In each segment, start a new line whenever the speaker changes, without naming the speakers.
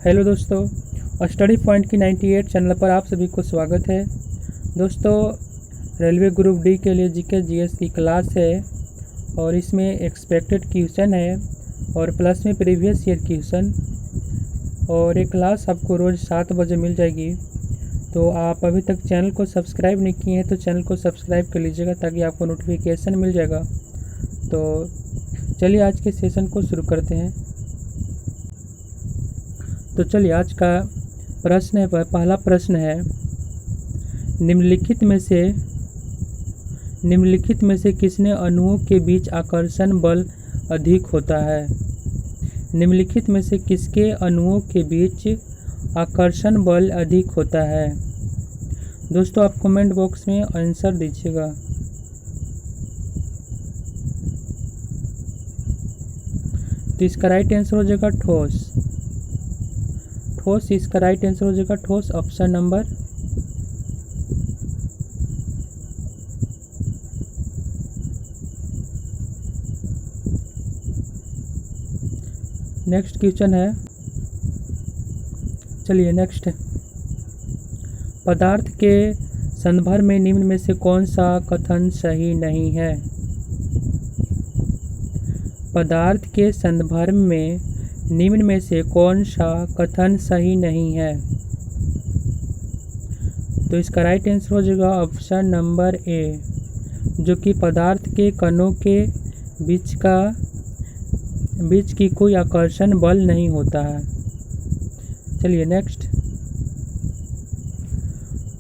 Hello दोस्तों, study point की 98 channel पर आप सभी को स्वागत है। दोस्तों, रेलवे ग्रुप डी के लिए जीके जीएस की क्लास है और इसमें एक्सपेक्टेड क्वेश्चन है और प्लस में प्रीवियस ईयर क्वेश्चन। और ये क्लास आपको रोज़ 7 बजे मिल जाएगी। तो आप अभी तक चैनल को सब्सक्राइब नहीं किए हैं तो चैनल को सब्सक्राइब कर लीजिएगा ताकि आपको नोटिफिकेशन मिल जाएगा। तो चलिए आज के सेशन को शुरू करते हैं। तो चलिए आज का प्रश्न है, पहला प्रश्न है, निम्नलिखित में से किसने अणुओं के बीच आकर्षण बल अधिक होता है। निम्नलिखित में से किसके अणुओं के बीच आकर्षण बल अधिक होता है। दोस्तों आप कमेंट बॉक्स में आंसर दीजिएगा। तो इसका राइट आंसर हो जाएगा ठोस। ठोस इसका राइट आंसर हो जाएगा ठोस, ऑप्शन नंबर नेक्स्ट क्वेश्चन है। चलिए नेक्स्ट है, पदार्थ के संदर्भ में निम्न में से कौन सा कथन सही नहीं है। पदार्थ के संदर्भ में निम्न में से कौन सा कथन सही नहीं है। तो इसका राइट आंसर हो जाएगा ऑप्शन नंबर ए, जो कि पदार्थ के कणों के बीच की कोई आकर्षण बल नहीं होता है। चलिए नेक्स्ट,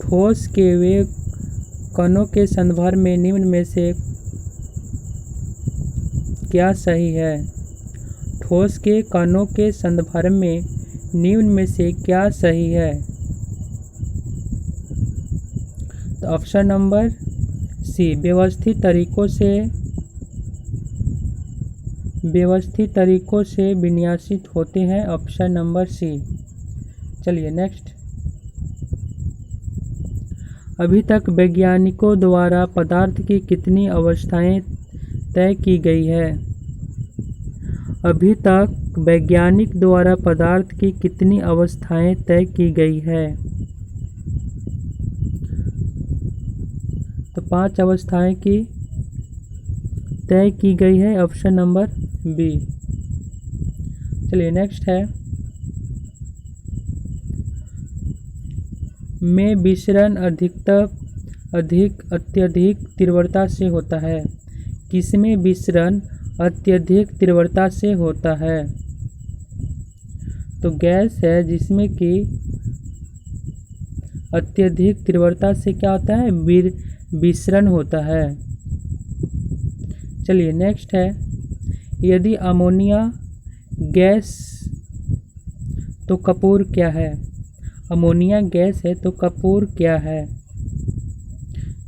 ठोस के वे कणों के संदर्भ में निम्न में से क्या सही है। ठोस के कणों के संदर्भ में निम्न में से क्या सही है। तो ऑप्शन नंबर सी, व्यवस्थित तरीकों से विन्यासित होते हैं, ऑप्शन नंबर सी। चलिए नेक्स्ट, अभी तक वैज्ञानिकों द्वारा पदार्थ की कितनी अवस्थाएं तय की गई है। अभी तक वैज्ञानिक द्वारा पदार्थ की कितनी अवस्थाएं तय की गई है। तो 5 अवस्थाएं की तय की गई है, ऑप्शन नंबर बी। चलिए नेक्स्ट है, में विसरण अत्यधिक तीव्रता से होता है। किसमें विसरण अत्यधिक तीव्रता से होता है। तो गैस है जिसमें कि अत्यधिक तीव्रता से क्या होता है, विसरण होता है। चलिए नेक्स्ट है, यदि अमोनिया गैस तो कपूर क्या है। अमोनिया गैस है तो कपूर क्या है।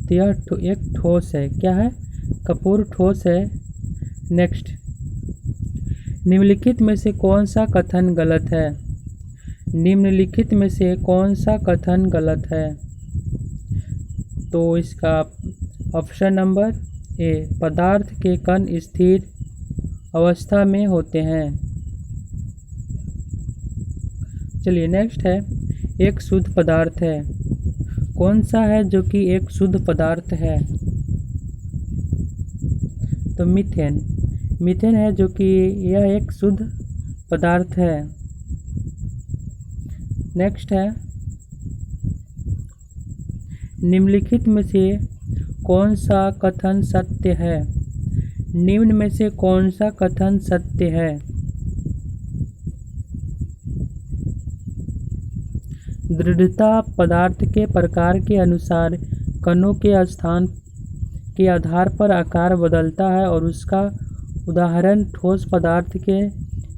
तो यह एक ठोस है, क्या है, कपूर ठोस है। नेक्स्ट, निम्नलिखित में से कौन सा कथन गलत है। निम्नलिखित में से कौन सा कथन गलत है। तो इसका ऑप्शन नंबर ए, पदार्थ के कण स्थिर अवस्था में होते हैं। चलिए नेक्स्ट है, एक शुद्ध पदार्थ है। कौन सा है जो कि एक शुद्ध पदार्थ है। तो मीथेन है जो कि यह एक शुद्ध पदार्थ है। नेक्स्ट है, निम्नलिखित में से कौन सा कथन सत्य है। निम्न में से कौन सा कथन सत्य है। दृढ़ता पदार्थ के प्रकार के अनुसार कणों के स्थान के आधार पर आकार बदलता है और उसका उदाहरण ठोस पदार्थ के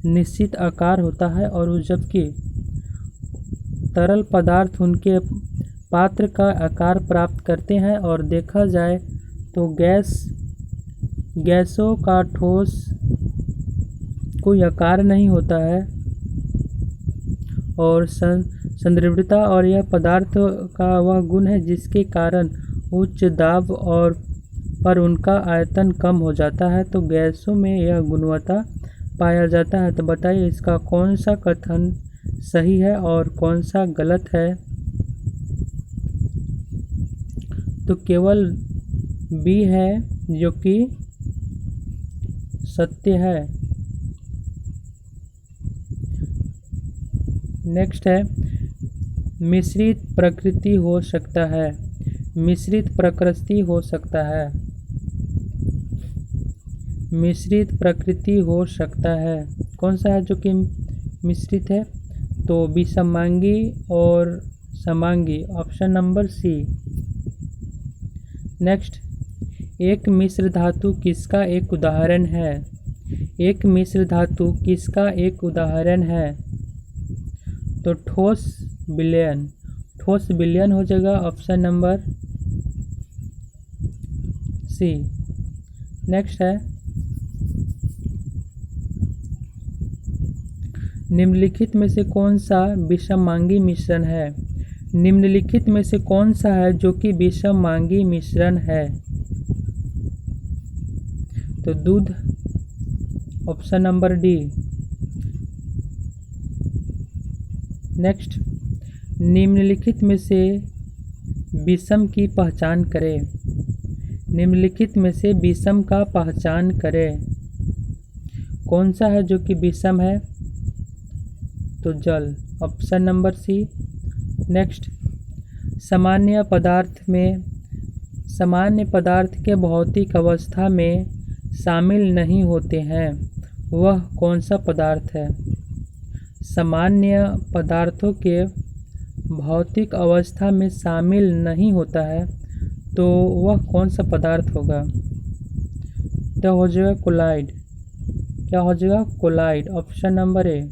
निश्चित आकार होता है, और जबकि तरल पदार्थ उनके पात्र का आकार प्राप्त करते हैं। और देखा जाए तो गैसों का ठोस कोई आकार नहीं होता है। और संदृढ़ता और यह पदार्थ का वह गुण है जिसके कारण उच्च दाब और पर उनका आयतन कम हो जाता है। तो गैसों में यह गुणवत्ता पाया जाता है। तो बताइए इसका कौन सा कथन सही है और कौन सा गलत है? तो केवल बी है जो कि सत्य है। नेक्स्ट है, मिश्रित प्रकृति हो सकता है। मिश्रित प्रकृति हो सकता है। मिश्रित प्रकृति हो सकता है। कौन सा है जो कि मिश्रित है? तो विषमांगी और समांगी, ऑप्शन नंबर सी। नेक्स्ट, एक मिश्र धातु किसका एक उदाहरण है? एक मिश्र धातु किसका एक उदाहरण है? तो ठोस विलयन। ठोस विलयन हो जाएगा ऑप्शन नंबर सी। नेक्स्ट है, निम्नलिखित में से कौन सा विषमांगी मिश्रण है? निम्नलिखित में से कौन सा है जो कि विषमांगी मिश्रण है? तो दूध, ऑप्शन नंबर डी। नेक्स्ट, निम्नलिखित में से विषम की पहचान करें। निम्नलिखित में से विषम का पहचान करें। कौन सा है जो कि विषम है? तो जल, ऑप्शन नंबर सी। नेक्स्ट, सामान्य पदार्थ के भौतिक अवस्था में शामिल नहीं होते हैं, वह कौन सा पदार्थ है? सामान्य पदार्थों के भौतिक अवस्था में शामिल नहीं होता है, तो वह कौन सा पदार्थ होगा? तो हो जाएगा कोलाइड। क्या हो जाएगा? Collide, option number A.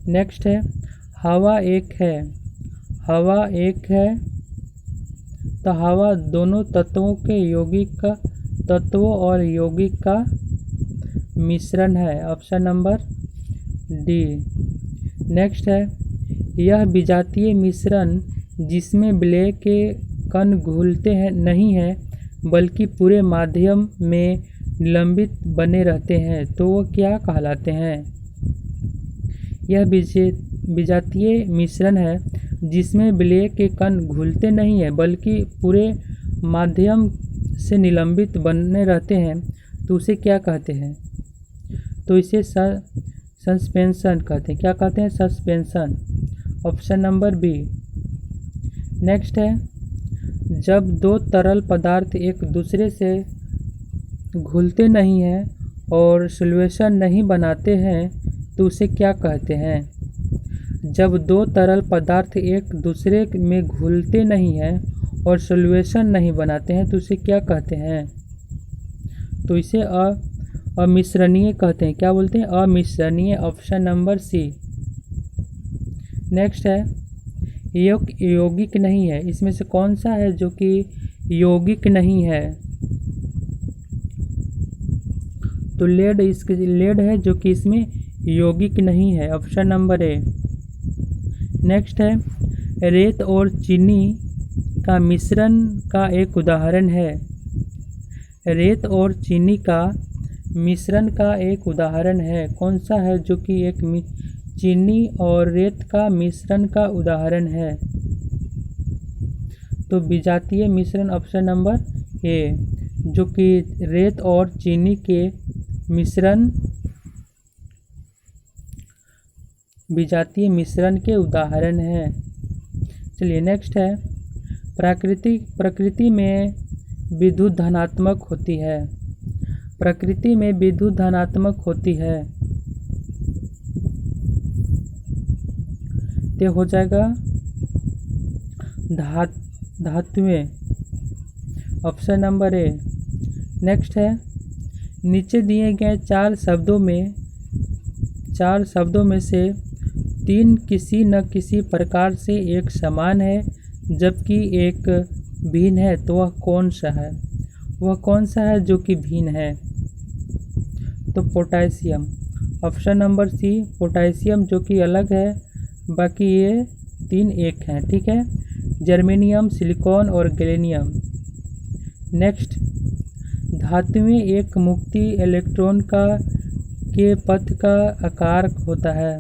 Next है, हवा एक है। हवा एक है, तो हवा दोनों तत्वों के यौगिक तत्वों और यौगिक का मिश्रण है, ऑप्शन नंबर डी। नेक्स्ट है, यह विजातीय मिश्रण जिसमें विलय के कण घुलते हैं नहीं है बल्कि पूरे माध्यम में निलंबित बने रहते हैं, तो वो क्या कहलाते हैं? यह विजातीय मिश्रण है जिसमें विलय के कण घुलते नहीं है बल्कि पूरे माध्यम से निलंबित बने रहते हैं, तो उसे क्या कहते हैं? तो इसे सस्पेंशन कहते हैं। क्या कहते हैं? Suspension, option number B. Next है, जब दो तरल पदार्थ एक दूसरे से घुलते नहीं हैं और सॉल्यूशन नहीं बनाते हैं, तो उसे क्या कहते हैं? जब दो तरल पदार्थ एक दूसरे में घुलते नहीं हैं और सॉल्यूशन नहीं बनाते हैं, तो उसे क्या कहते हैं? तो इसे अमिश्रणीय कहते हैं। क्या बोलते हैं? अमिश्रणीय, ऑप्शन नंबर सी। नेक्स्ट है, यौगिक नहीं है। इसमें से कौन सा है जो कि यौगिक नहीं है? तो लेड है जो कि इसमें यौगिक नहीं है, ऑप्शन नंबर ए। नेक्स्ट है, रेत और चीनी का मिश्रण का एक उदाहरण है। रेत और चीनी का मिश्रण का एक उदाहरण है। कौन सा है जो कि एक चीनी और रेत का मिश्रण का उदाहरण है? तो विजातीय मिश्रण, ऑप्शन नंबर ए, जो कि रेत और चीनी के मिश्रण विजातीय मिश्रण के उदाहरण है। चलिए नेक्स्ट है, प्रकृति में विद्युत धनात्मक होती है। प्रकृति में विद्युत धनात्मक होती है, तो हो जाएगा धातुएं, ऑप्शन नंबर ए। नेक्स्ट है, नीचे दिए गए चार शब्दों में से तीन किसी न किसी प्रकार से एक समान है जबकि एक भिन्न है, तो वह कौन सा है? वह कौन सा है जो कि भिन्न है? तो potassium, option number C, potassium जो कि अलग है, बाकी ये तीन एक हैं, ठीक है। जर्मेनियम, सिलिकॉन और गैलियम। नेक्स्ट, धातुएं एक मुक्ति इलेक्ट्रॉन के पथ का आकार होता है।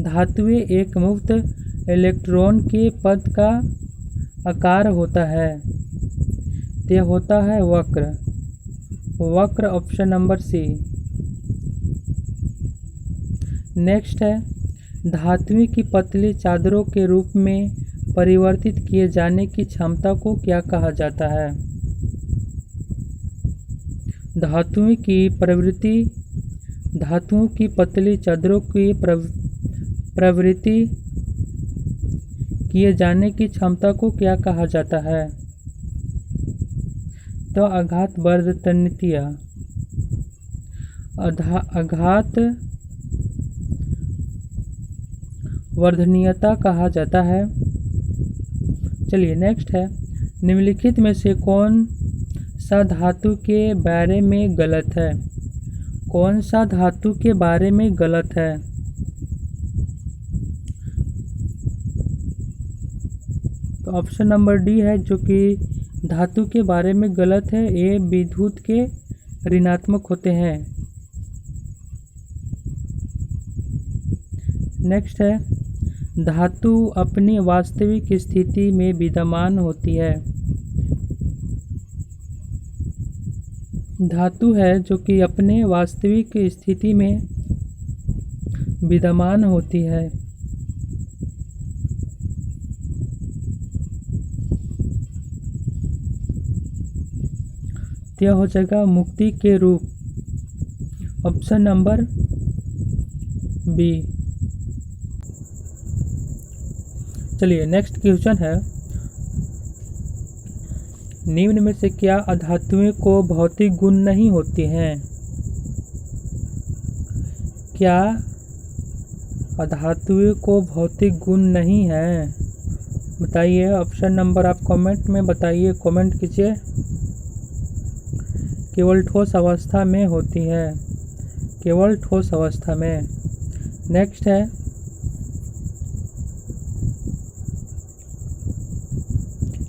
धातुएं एक मुक्त इलेक्ट्रॉन के पद का आकार होता है। यह होता है वक्र। वक्र ऑप्शन नंबर सी। नेक्स्ट है, धातुएं की पतली चादरों के रूप में परिवर्तित किए जाने की क्षमता को क्या कहा जाता है? धातुओं की पतली चादरों की प्रवृत्ति किए जाने की क्षमता को क्या कहा जाता है? तो आघात वर्धनीयता। आघात वर्धनीयता कहा जाता है। चलिए नेक्स्ट है, निम्नलिखित में से कौन सा धातु के बारे में गलत है? कौन सा धातु के बारे में गलत है? तो ऑप्शन नंबर डी है जो कि धातु के बारे में गलत है। ये विद्युत के ऋणात्मक होते हैं। नेक्स्ट है, धातु अपनी वास्तविक स्थिति में विद्यमान होती है। धातु है जो कि अपने वास्तविक स्थिति में विद्यमान होती है। यह हो जाएगा मुक्ति के रूप। Option number B. चलिए नेक्स्ट क्वेश्चन है, निम्न में से क्या अधातुएं को भौतिक गुण नहीं होती हैं? क्या अधातुएं को भौतिक गुण नहीं है? बताइए। ऑप्शन नंबर आप कमेंट में बताइए, कमेंट कीजिए। केवल ठोस अवस्था में होती है। केवल ठोस अवस्था में। नेक्स्ट है,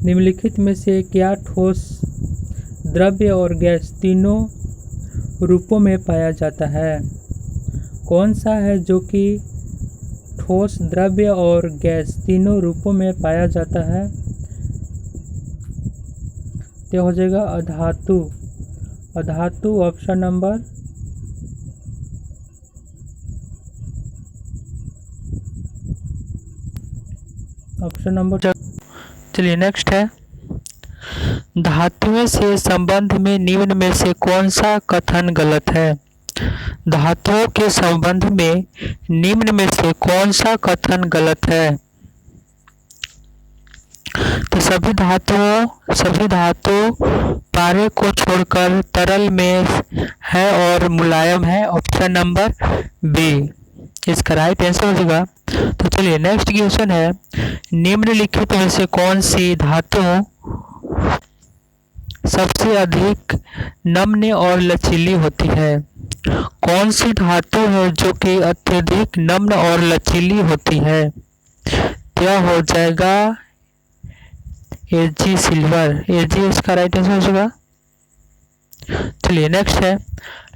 निम्नलिखित में से क्या ठोस, द्रव्य और गैस तीनों रूपों में पाया जाता है? कौन सा है जो कि ठोस, द्रव्य और गैस तीनों रूपों में पाया जाता है? यह हो जाएगा अधातु। अधातु ऑप्शन नंबर चलिए नेक्स्ट है, धातुओं से संबंध में निम्न में से कौन सा कथन गलत है? धातुओं के संबंध में निम्न में से कौन सा कथन गलत है? तो सभी धातु पारे को छोड़कर तरल में है और मुलायम है। ऑप्शन नंबर बी इसका राइट आंसर हो जाएगा। तो चलिए नेक्स्ट क्वेश्चन है, निम्नलिखित में से कौन सी धातु सबसे अधिक नम्य और लचीली होती है? कौन सी धातु है जो कि अत्यधिक नम्य और लचीली होती है? क्या हो जाएगा Ag सिल्वर। Ag इसका राइट आंसर हो जाएगा। चलिए नेक्स्ट है,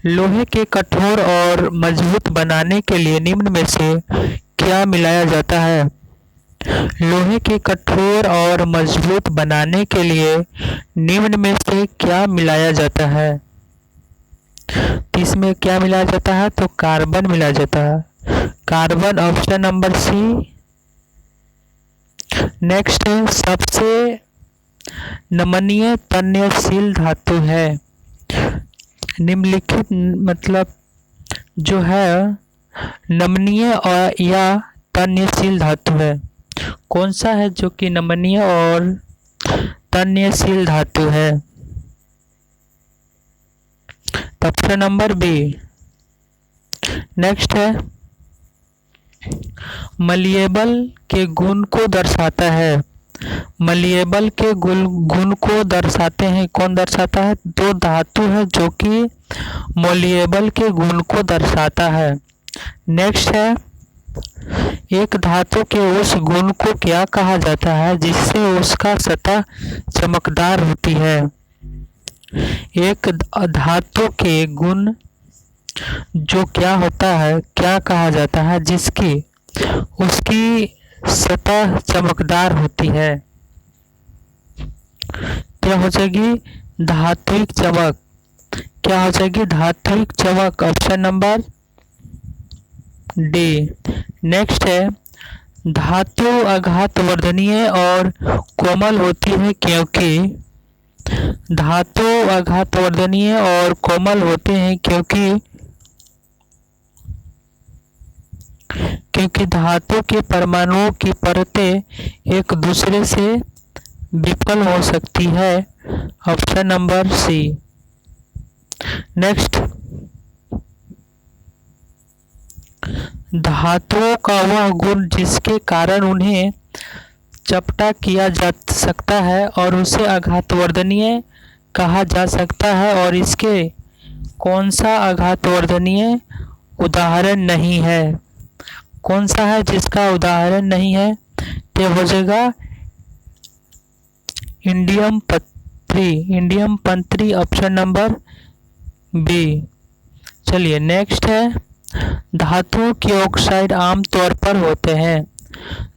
लोहे के कठोर और मजबूत बनाने के लिए निम्न में से क्या मिलाया जाता है? लोहे के कठोर और मजबूत बनाने के लिए निम्न में से क्या मिलाया जाता है? इसमें क्या मिलाया जाता है? तो कार्बन मिलाया जाता है। Carbon option number C. Next है, सबसे नमनीय तन्यशील धातु है। निम्नलिखित मतलब जो है नमनीय और या तन्यशील धातु है। कौन सा है जो कि नमनीय और तन्यशील धातु है? Option number B. नेक्स्ट है, मलिएबल के गुण को दर्शाता है। मलिएबल के गुण को दर्शाते हैं। कौन दर्शाता है? दो धातु है जो कि मलिएबल के गुण को दर्शाता है। नेक्स्ट है, एक धातु के उस गुण को क्या कहा जाता है जिससे उसका सतह चमकदार होती है? एक धातु के गुण जो क्या होता है, क्या कहा जाता है जिसकी उसकी सतह चमकदार होती है। क्या हो जाएगी? धात्विक चमक। क्या हो जाएगी? धात्विक चमक। Option number D. नेक्स्ट है, धातु आघात वर्धनीय और कोमल होती है क्योंकि धातु आघात वर्धनीय और कोमल होते हैं क्योंकि धातु के परमाणुओं की परतें एक दूसरे से विफल हो सकती है। Option number C. नेक्स्ट, धातुओं का वह गुण जिसके कारण उन्हें चपटा किया जा सकता है और उसे आघातवर्धनीय कहा जा सकता है, और इसके कौन सा आघातवर्धनीय उदाहरण नहीं है? कौन सा है जिसका उदाहरण नहीं है? तो हो जाएगा इंडियम पत्री। इंडियम पत्री। Option number B. चलिए नेक्स्ट है, धातुओं के ऑक्साइड आमतौर पर होते हैं।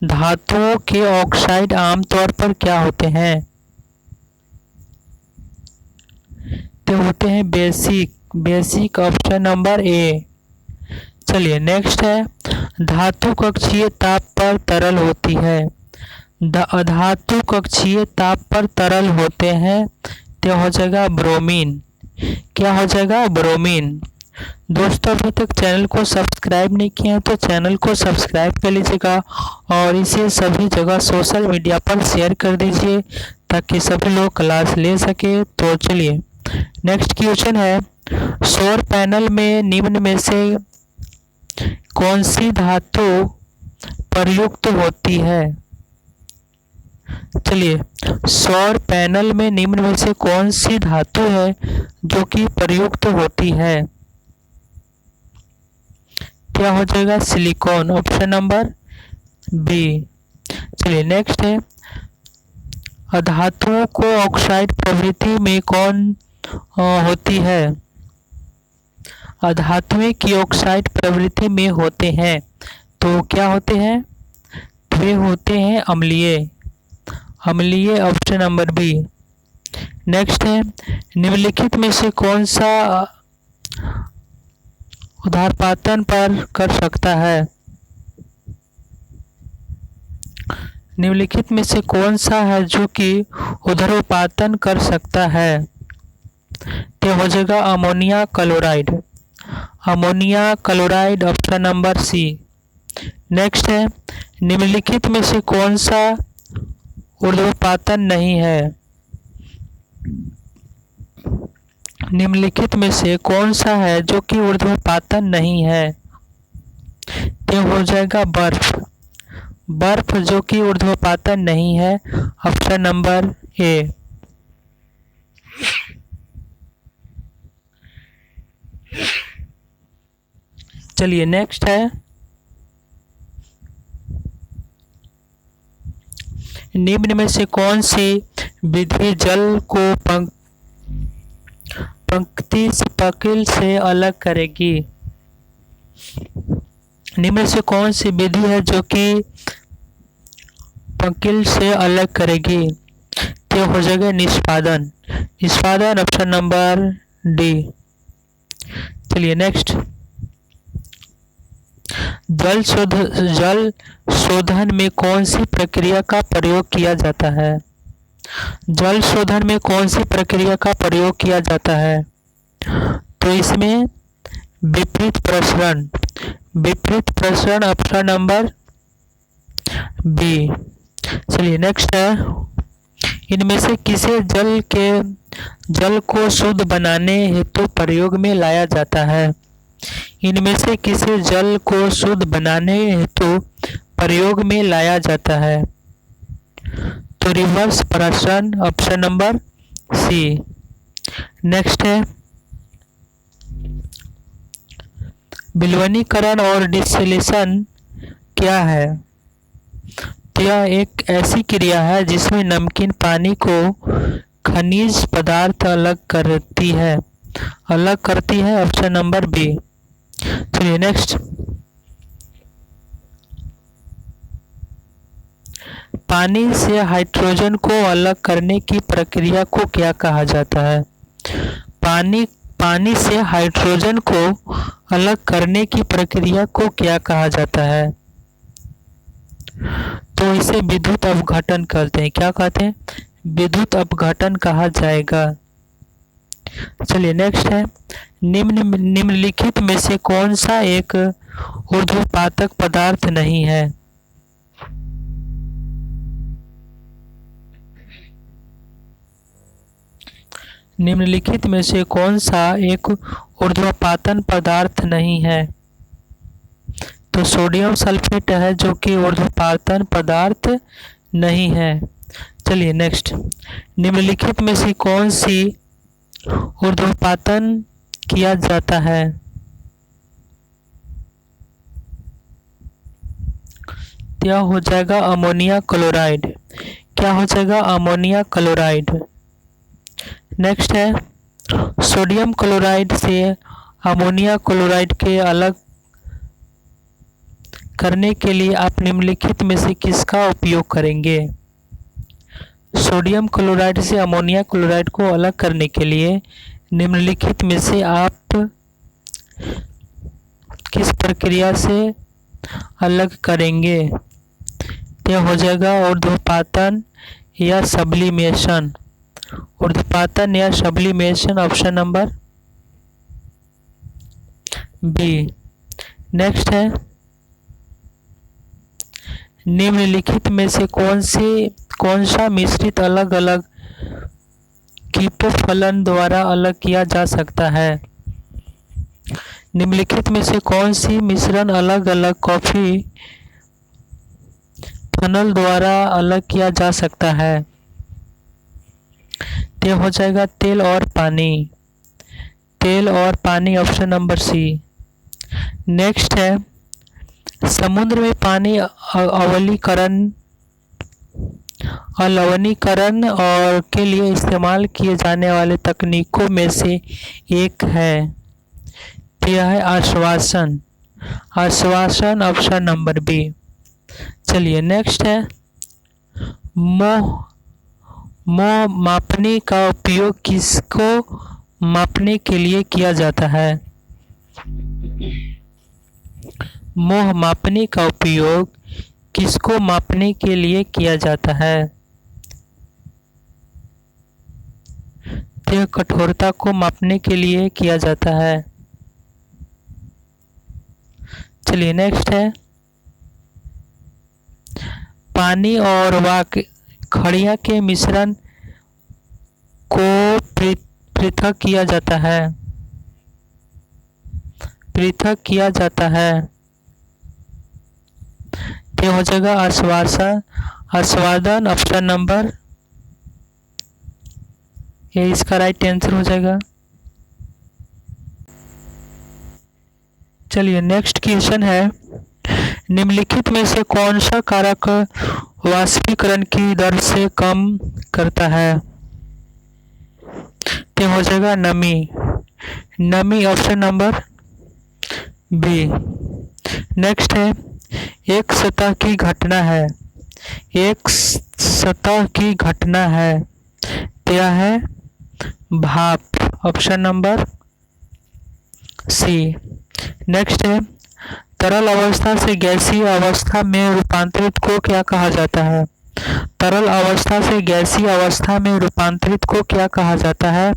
धातुओं के ऑक्साइड आमतौर पर क्या होते हैं? तो होते हैं बेसिक। बेसिक। ऑप्शन नंबर ए। चलिए नेक्स्ट है, धातु कक्षीय ताप पर तरल होती है। धातु कक्षीय ताप पर तरल होते हैं, तो हो जाएगा ब्रोमीन। क्या हो जाएगा? ब्रोमीन। दोस्तों, अभी तक चैनल को सब्सक्राइब नहीं किया है तो चैनल को सब्सक्राइब कर लीजिएगा और इसे सभी जगह सोशल मीडिया पर शेयर कर दीजिए ताकि सभी लोग क्लास ले सके। तो चलिए नेक्स्ट क्वेश्चन है, सौर पैनल में निम्न में से कौन सी धातु प्रयुक्त होती है? चलिए, सौर पैनल में निम्न में से कौन सी धातु है जो कि प्रयुक्त होती है? क्या हो जाएगा? सिलिकॉन। Option number B. चलिए नेक्स्ट है, धातुओं को ऑक्साइड प्रवृत्ति में कौन होती है? धातुएं की ऑक्साइड प्रवृत्ति में होते हैं, तो क्या होते हैं? वे होते हैं अम्लीय। अम्लीय। Option number B. नेक्स्ट है, निम्नलिखित में से कौन सा ऊर्ध्वपातन पर कर सकता है? निम्नलिखित में से कौन सा है जो कि ऊर्ध्वपातन कर सकता है? तो हो जाएगा ammonia chloride. Ammonia chloride. Option number C. Next है, निम्नलिखित में से कौन सा ऊर्ध्वपातन नहीं है? निम्नलिखित में से कौन सा है जो कि ऊर्ध्वपातन नहीं है? तो हो जाएगा बर्फ। बर्फ जो कि ऊर्ध्वपातन नहीं है। ऑप्शन नंबर ए। चलिए नेक्स्ट है, निम्न में से कौन सी विधि जल को पंक्ति स्पकिल से अलग करेगी? निम्न से कौन सी विधि है जो कि पंकिल से अलग करेगी? तो हो जाएगा निष्पादन। निष्पादन। Option number D. चलिए नेक्स्ट, जल शोधन में कौन सी प्रक्रिया का प्रयोग किया जाता है? जल शोधन में कौन सी प्रक्रिया का प्रयोग किया जाता है? तो इसमें विपरीत प्रसरण। विपरीत प्रसरण। Option number B. चलिए नेक्स्ट है, इनमें से किसे जल को शुद्ध बनाने हेतु प्रयोग में लाया जाता है? इनमें से किसे जल को शुद्ध बनाने हेतु प्रयोग में लाया जाता है? तो रिवर्स प्रसरण। Option number C. नेक्स्ट है, विलवनीकरण और डिस्टिलेशन क्या है? यह एक ऐसी क्रिया है जिसमें नमकीन पानी को खनिज पदार्थ अलग करती है। Option number B. चलिए नेक्स्ट, पानी से हाइड्रोजन को अलग करने की प्रक्रिया को क्या कहा जाता है? पानी से हाइड्रोजन को अलग करने की प्रक्रिया को क्या कहा जाता है? तो इसे विद्युत अपघटन कहते हैं। क्या कहते हैं? विद्युत अपघटन कहा जाएगा। चलिए नेक्स्ट है, निम्नलिखित में से कौन सा एक ऊर्ध्वपातक पदार्थ नहीं है? निम्नलिखित में से कौन सा एक ऊर्ध्वपातन पदार्थ नहीं है? तो सोडियम सल्फेट है जो कि ऊर्ध्वपातन पदार्थ नहीं है। चलिए नेक्स्ट, निम्नलिखित में से कौन सी ऊर्ध्वपातन किया जाता है? क्या हो जाएगा? Ammonia chloride. क्या हो जाएगा? Ammonia chloride. नेक्स्ट है, सोडियम क्लोराइड से अमोनिया क्लोराइड के अलग करने के लिए आप निम्नलिखित में से किसका उपयोग करेंगे? सोडियम क्लोराइड से अमोनिया क्लोराइड को अलग करने के लिए निम्नलिखित में से आप किस प्रक्रिया से अलग करेंगे? यह हो जाएगा ऊर्ध्वपातन या सब्लिमेशन। ऊर्ध्वपातन या sublimation, option number B. Next है, निम्नलिखित में से कौन सा मिश्रित अलग अलग कीटों द्वारा अलग किया जा सकता है? निम्नलिखित में से कौन सी मिश्रण अलग अलग कॉफी फनल द्वारा अलग किया जा सकता है? यह हो जाएगा तेल और पानी। तेल और पानी, ऑप्शन नंबर सी। नेक्स्ट है, समुद्र में पानी अलवणीकरण और के लिए इस्तेमाल किए जाने वाले तकनीकों में से एक है, यह है आश्वासन। आश्वासन, ऑप्शन नंबर बी। चलिए नेक्स्ट है, मोह मापने का उपयोग किसको मापने के लिए किया जाता है? मोह मापने का उपयोग किसको मापने के लिए किया जाता है? यह कठोरता को मापने के लिए किया जाता है। चलिए नेक्स्ट है, पानी और खड़िया के मिश्रण को पृथक किया जाता है। पृथक किया जाता है, यह हो जाएगा आस्वादन, ऑप्शन नंबर ये इसका राइट आंसर हो जाएगा। चलिए नेक्स्ट क्वेश्चन है, निम्नलिखित में से कौन सा कारक वाष्पीकरण की दर से कम करता है? यह हो जाएगा नमी, ऑप्शन नंबर बी। नेक्स्ट है, एक सतह की घटना है, यह है भाप, ऑप्शन नंबर सी। नेक्स्ट है, तरल अवस्था से गैसीय अवस्था में रूपांतरित को क्या कहा जाता है? तरल अवस्था से गैसीय अवस्था में रूपांतरित को क्या कहा जाता है?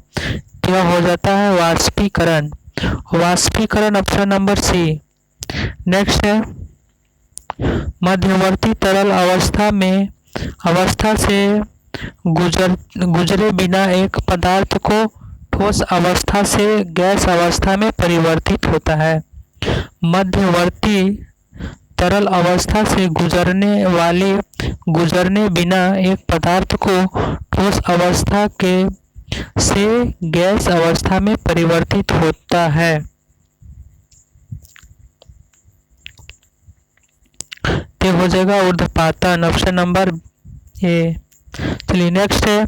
यह हो जाता है वाष्पीकरण, ऑप्शन नंबर सी। नेक्स्ट है, मध्यवर्ती तरल अवस्था से गुजरे बिना एक पदार्थ को ठोस अवस्था से गैस अवस्था में परिवर्तित होता है। मध्यवर्ती तरल अवस्था से गुजरने बिना एक पदार्थ को ठोस अवस्था से गैस अवस्था में परिवर्तित होता है। ये हो जाएगा ऊर्ध्वपातन, ऑप्शन नंबर ए। चलिए नेक्स्ट है,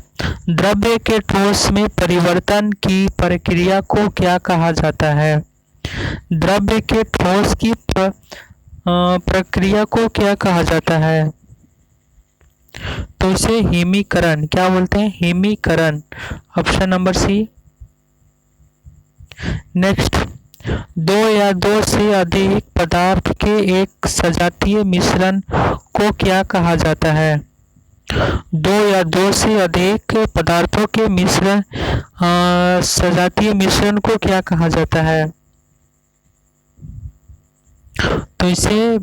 द्रव्य के ठोस में परिवर्तन की प्रक्रिया को क्या कहा जाता है? द्रव्य के ठोस की प्रक्रिया को क्या कहा जाता है? तो इसे हिमीकरण क्या बोलते हैं? हिमीकरण, ऑप्शन नंबर सी। नेक्स्ट, दो या दो से अधिक पदार्थ के एक सजातीय मिश्रण को क्या कहा जाता है? दो या दो से अधिक पदार्थों के मिश्रण सजातीय मिश्रण को क्या कहा जाता है? तो इसे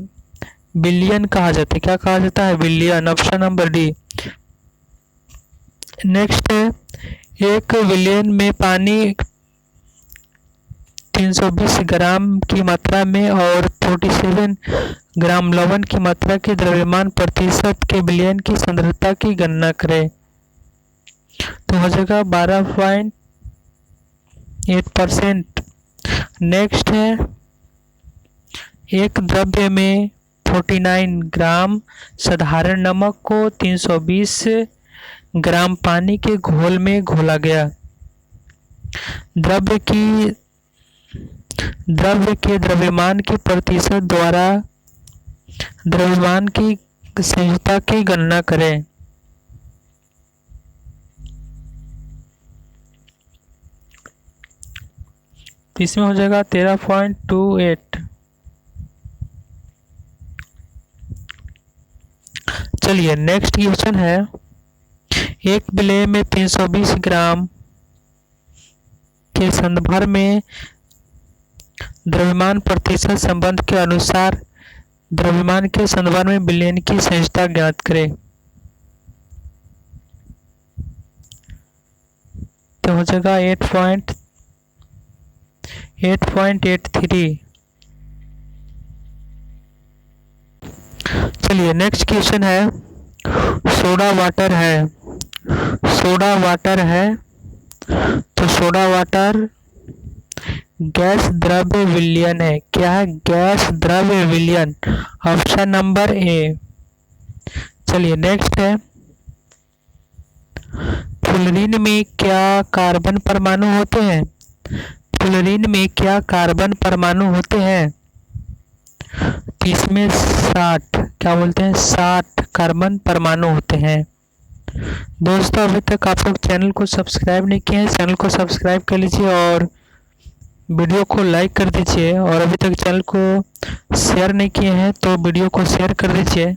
विलयन कहा जाता है। क्या कहा जाता है? विलयन, ऑप्शन नंबर डी। नेक्स्ट है, एक विलयन में पानी 320 ग्राम की मात्रा में और 47 ग्राम लवण की मात्रा के द्रव्यमान प्रतिशत के विलयन की सांद्रता की गणना करें। तो हो जाएगा 12.8%। नेक्स्ट है, एक द्रव्य में 49 ग्राम साधारण नमक को 320 ग्राम पानी के घोल में घोला गया। द्रव्य के द्रव्यमान के प्रतिशत द्वारा द्रव्यमान की संयुक्ता की गणना करें। इसमें हो जाएगा 13.28। चलिए नेक्स्ट क्वेश्चन है, एक विलय में 320 ग्राम के संदर्भ में द्रव्यमान प्रतिशत संबंध के अनुसार द्रव्यमान के संदर्भ में विलयन की सहजता ज्ञात करें। तो हो जाएगा 8.83। चलिए नेक्स्ट क्वेश्चन है, सोडा वाटर है। सोडा वाटर है तो सोडा वाटर गैस द्रव्य विलयन है। क्या है? गैस द्रव्य विलयन, ऑप्शन नंबर ए। चलिए नेक्स्ट है, फ्लोरीन में क्या कार्बन परमाणु होते हैं? फ्लोरीन में क्या कार्बन परमाणु होते हैं? इसमें 60 क्या बोलते हैं? 60 कार्बन परमाणु होते हैं। दोस्तों अभी तक आप लोग चैनल को सब्सक्राइब नहीं किए हैं, चैनल को सब्सक्राइब कर लीजिए और वीडियो को लाइक कर दीजिए, और अभी तक चैनल को शेयर नहीं किए हैं तो वीडियो को शेयर कर दीजिए।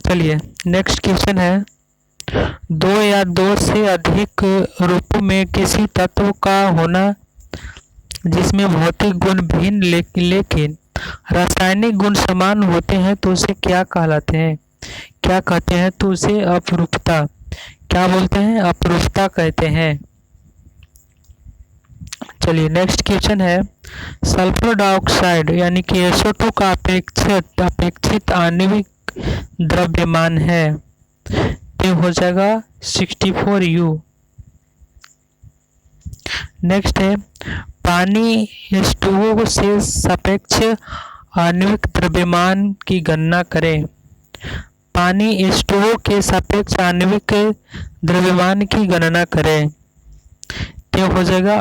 चलिए नेक्स्ट क्वेश्चन है, दो या दो से अधिक रूपों में किसी तत्व का होना जिसमें भौतिक गुण भिन्न लेकिन रासायनिक गुण समान होते हैं तो उसे क्या कहलाते हैं? क्या कहते हैं? तो उसे अपरूपता क्या बोलते हैं? अपरूपता कहते हैं। चलिए नेक्स्ट क्वेश्चन है, सल्फर डाइऑक्साइड यानी कि SO2 का अपेक्षित आणविक द्रव्यमान है। तो हो जाएगा 64U। नेक्स्ट है, पानी H2O से सापेक्ष आणविक द्रव्यमान की गणना करें। पानी H2O के सापेक्ष आणविक द्रव्यमान की गणना करें। तो हो जाएगा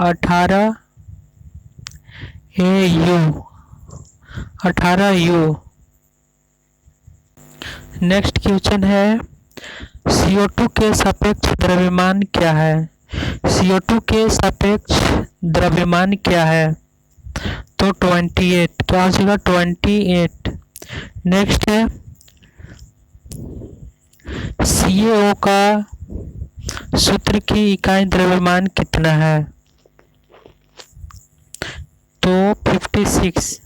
18U। नेक्स्ट क्वेश्चन है, CO2 के सापेक्ष द्रव्यमान क्या है? CO2 के सापेक्ष द्रव्यमान क्या है? तो 28। क्या हो जाएगा? 28। नेक्स्ट है, CaO का सूत्र की इकाई द्रव्यमान कितना है? तो 56।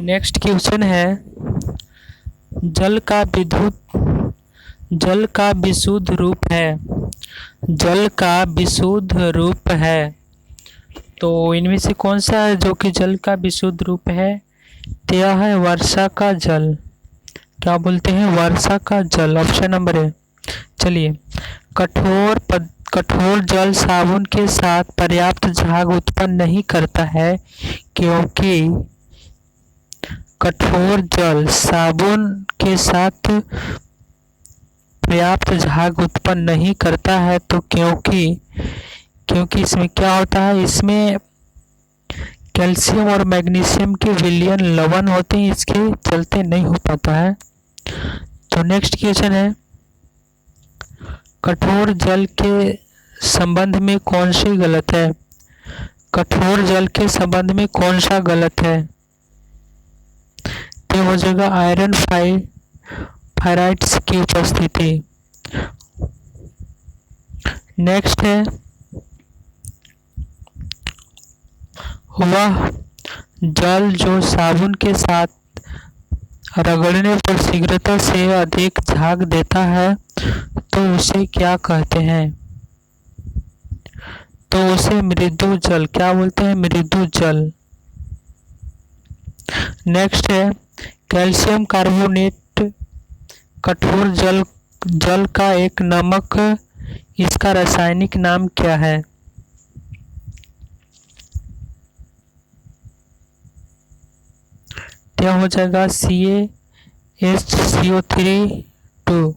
नेक्स्ट क्वेश्चन है, जल का विशुद्ध रूप है। जल का विशुद्ध रूप है तो इनमें से कौन सा है जो कि जल का विशुद्ध रूप है? तो यह है वर्षा का जल। क्या बोलते हैं? वर्षा का जल, ऑप्शन नंबर ए। चलिए, कठोर जल साबुन के साथ पर्याप्त झाग उत्पन्न नहीं करता है क्योंकि कठोर जल साबुन के साथ पर्याप्त झाग उत्पन्न नहीं करता है तो क्योंकि इसमें क्या होता है? इसमें कैल्शियम और मैग्नीशियम के विलयन लवण होते हैं, इसके चलते नहीं हो पाता है। तो नेक्स्ट क्वेश्चन है, कठोर जल के संबंध में कौन सी गलत है? कठोर जल के संबंध में कौन सा गलत है? तो हो जाएगा आयरन फाइराइड्स की उपस्थिति। नेक्स्ट है, वह जल जो साबुन के साथ रगड़ने पर शीघ्रता से अधिक झाग देता है तो उसे क्या कहते हैं? तो उसे मृदु जल, क्या बोलते हैं? मृदु जल। नेक्स्ट है, कैल्शियम कार्बोनेट कठोर जल का एक नमक, इसका रासायनिक नाम क्या है? क्या हो जाएगा? CaHCO3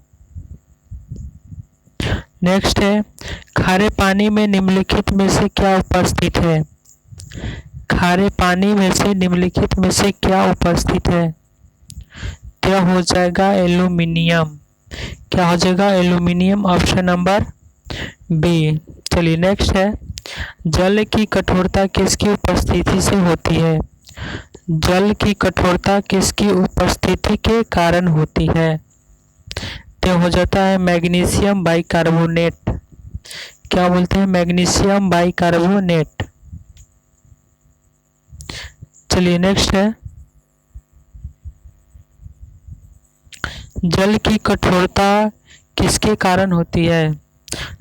नेक्स्ट है, खारे पानी में निम्नलिखित में से क्या उपस्थित है? खारे पानी में से निम्नलिखित में से क्या उपस्थित है? क्या हो जाएगा? एल्यूमिनियम। क्या हो जाएगा? Aluminium, option number B. चलिए नेक्स्ट है, जल की कठोरता किसकी उपस्थिति से होती है? जल की कठोरता किसकी उपस्थिति के कारण होती है? तो हो जाता है मैग्नीशियम बाइकार्बोनेट। क्या बोलते हैं? Magnesium bicarbonate. चलिए नेक्स्ट है, जल की कठोरता किसके कारण होती है?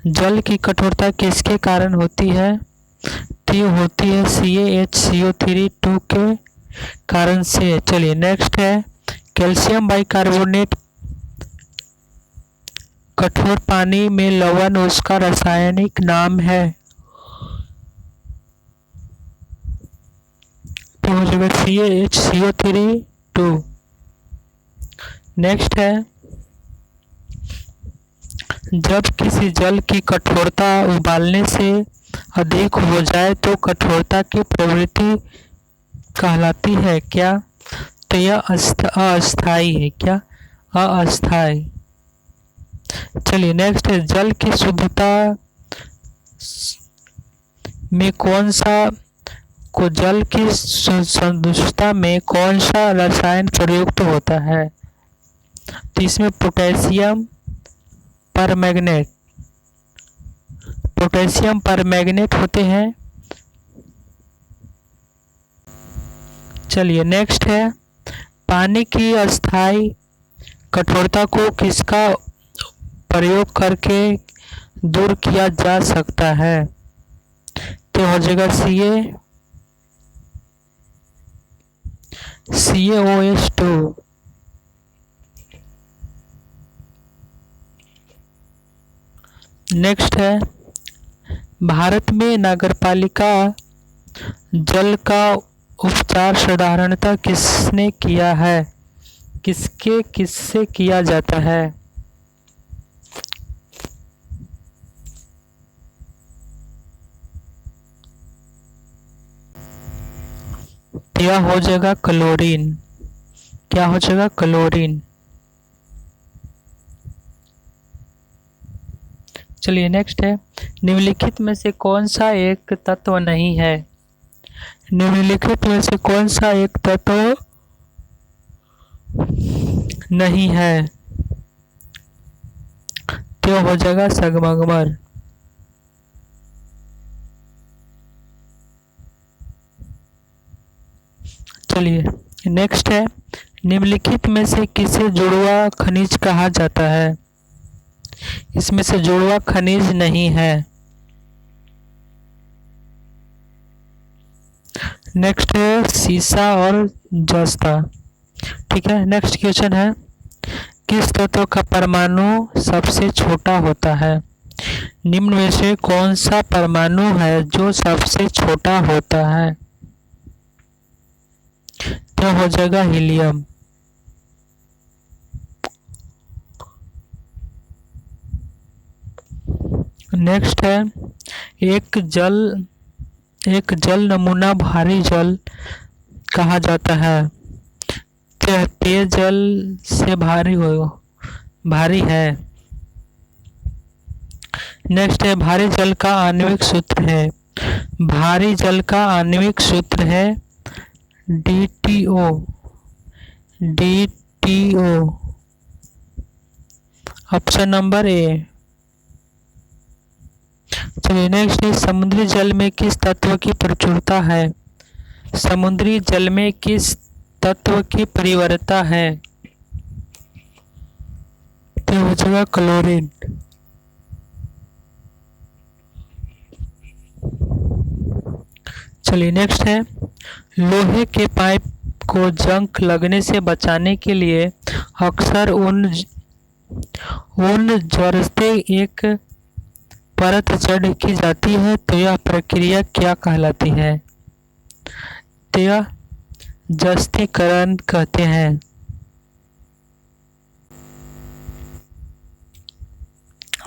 जल की कठोरता किसके कारण होती है? तो ये होती है CaHCO3 के कारण से। चलिए नेक्स्ट है, कैल्शियम बाइकार्बोनेट कठोर पानी में लवण, उसका रासायनिक नाम है। तो हो जाएगा CaHCO3। नेक्स्ट है, जब किसी जल की कठोरता उबालने से अधिक हो जाए तो कठोरता की प्रवृत्ति कहलाती है क्या? तो यह अस्थायी है। क्या? अस्थायी। चलिए नेक्स्ट है, जल की शुद्धता में कौन सा जल की शुद्धता में कौन सा रसायन प्रयुक्त होता है? तो इसमें पोटेशियम परमैंगनेट होते हैं। चलिए नेक्स्ट है, पानी की अस्थायी कठोरता को किसका प्रयोग करके दूर किया जा सकता है? तो हो जाएगा CaOH2। नेक्स्ट है, भारत में नगरपालिका जल का उपचार साधारणतः किसने किया है? किससे किया जाता है? यह हो जाएगा क्लोरीन। क्या हो जाएगा? क्लोरीन। चलिए नेक्स्ट है, निम्नलिखित में से कौन सा एक तत्व नहीं है? निम्नलिखित में से कौन सा एक तत्व नहीं है? तो हो जाएगा संगमरमर। चलिए नेक्स्ट है, निम्नलिखित में से किसे जुड़वा खनिज कहा जाता है? इसमें से जुड़वा खनिज नहीं है। नेक्स्ट है सीसा और जस्ता। ठीक है, नेक्स्ट क्वेश्चन है, किस तत्व का परमाणु सबसे छोटा होता है? निम्न में से कौन सा परमाणु है जो सबसे छोटा होता है? तो हो जाएगा हीलियम। नेक्स्ट है, एक जल एक जल नमूना भारी जल कहा जाता है। पेयजल से भारी है। नेक्स्ट है भारी जल का आणविक सूत्र है। भारी जल का आणविक सूत्र है DTO। ऑप्शन नंबर ए। चलिए नेक्स्ट है समुद्री जल में किस तत्व की प्रचुरता है। समुद्री जल में किस तत्व की प्रवृत्ता है। तो हो जाएगा क्लोरीन। चलिए नेक्स्ट है लोहे के पाइप को जंग लगने से बचाने के लिए अक्सर उन जड़ते एक परत जड़ की जाती है, तो यह प्रक्रिया क्या कहलाती है। तो यह जस्तीकरण कहते हैं।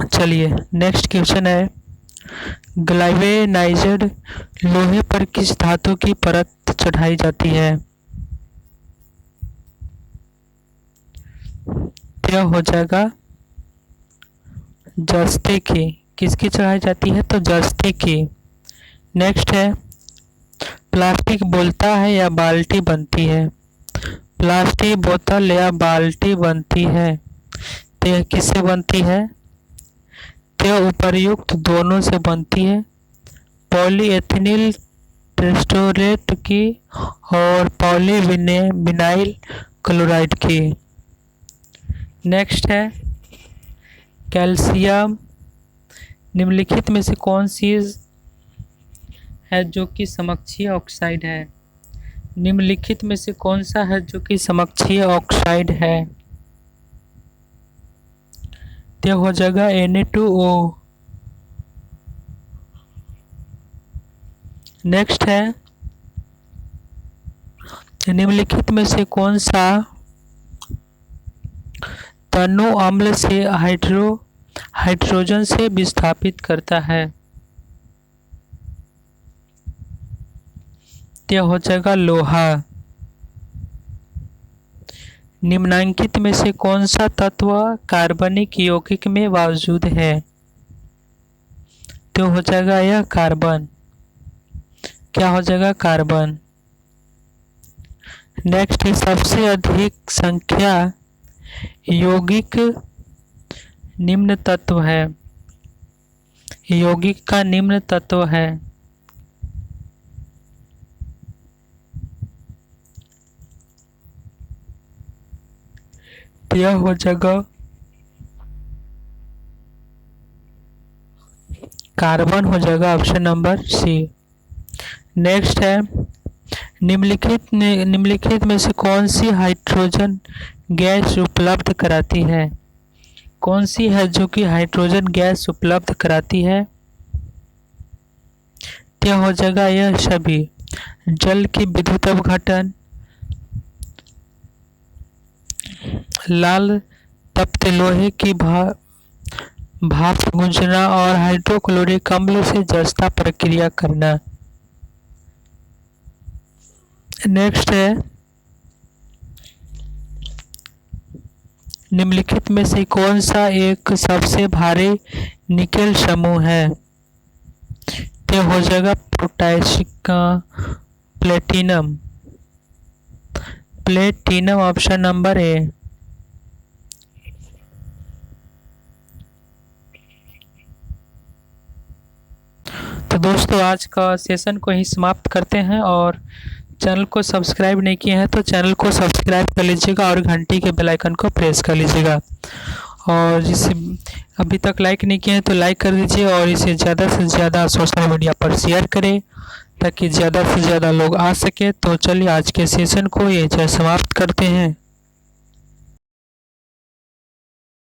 चलिए नेक्स्ट क्वेश्चन है गैल्वेनाइज्ड लोहे पर किस धातु की परत चढ़ाई जाती है। यह हो जाएगा जस्ते की। किसकी चढ़ाई जाती है, तो जस्ते की। नेक्स्ट है प्लास्टिक बोलता है या बाल्टी बनती है। प्लास्टिक बोतल या बाल्टी बनती है, तो यह किससे बनती है। तो उपर्युक्त दोनों से बनती है, पॉलीएथिलीन टेट्राएट की और पॉलीविनाइल क्लोराइड की। नेक्स्ट है कैल्शियम निम्नलिखित में से कौन सी है जो कि समक्षीय ऑक्साइड है। निम्नलिखित में से कौन सा है जो कि समक्षीय ऑक्साइड है। तो हो जाएगा Na2O। नेक्स्ट है निम्नलिखित में से कौन सा तनु अम्ल से हाइड्रोजन से विस्थापित करता है। यह हो जाएगा लोहा। निम्नांकित में से कौन सा तत्व कार्बनिक यौगिक में मौजूद है। तो हो जाएगा यह कार्बन। क्या हो जाएगा कार्बन। नेक्स्ट है सबसे अधिक संख्या यौगिक निम्न तत्व है। यौगिक का निम्न तत्व है। यह हो जाएगा कार्बन। हो जाएगा ऑप्शन नंबर सी। नेक्स्ट है निम्नलिखित में से कौन सी हाइड्रोजन गैस उपलब्ध कराती है। कौन सी है जो कि हाइड्रोजन गैस उपलब्ध कराती है। क्या हो जाएगा यह सभी जल की विद्युत अपघटन, लाल तप्त लोहे की भाप गूंजना और हाइड्रोक्लोरिक अम्ल से जस्ता प्रक्रिया करना। नेक्स्ट है निम्नलिखित में से कौन सा एक सबसे भारी निकेल समूह है। तो हो जाएगा प्लेटिनम ऑप्शन नंबर ए। तो दोस्तों आज का सेशन को ही समाप्त करते हैं, और चैनल को सब्सक्राइब नहीं किए हैं तो चैनल को सब्सक्राइब कर लीजिएगा और घंटी के बेल आइकन को प्रेस कर लीजिएगा, और जिसे अभी तक लाइक नहीं किए हैं तो लाइक कर दीजिए और इसे ज़्यादा से ज़्यादा सोशल मीडिया पर शेयर करें ताकि ज़्यादा से ज़्यादा लोग आ सके। तो चलिए आज के सेशन को ये समाप्त करते हैं।